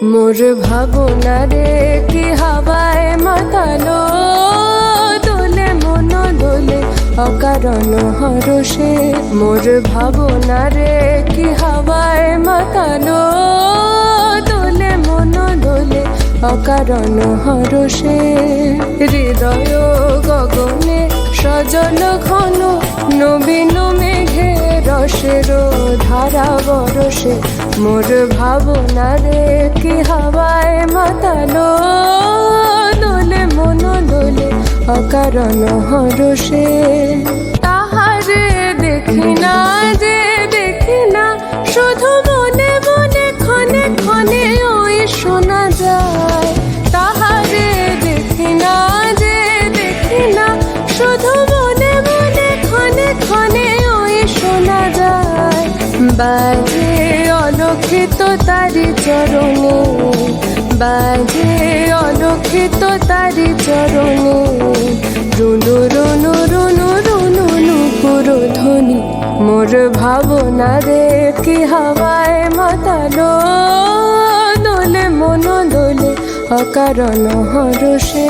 মোর ভাবনা রে কি হাওয়ায় মাতালো, দোলে মন দোলে অকারণ হরষে। মোর ভাবনা রে কি হাওয়ায় মাতালো, দোলে মন দোলে অকারণ হরষে। হৃদয় গগনে সজল ঘন, নবীন মেঘে রসের ধারা বরসে। মোর ভাবনা রে কি হাওয়ায় মাতালো, দোলে মন দোলে অকারণ হরষে। তাহারে দেখি না যে দেখি না, শুধু মনে মনে ক্ষণে ক্ষণে ওই শোনা যায়। তাহারে দেখি না যে দেখি না, শুধু মনে মনে ক্ষণে ক্ষণে ওই শোনা যায়। বাজে অলক্ষিত তারি চরণে, বাজে অলক্ষিত তারি চরণে। রুনু রুনু রুনু রুনু নুপুর ধ্বনি। মোর ভাবনা রে কি হাওয়ায় মাতালো, দোলে মন দোলে অকারণ হরষে।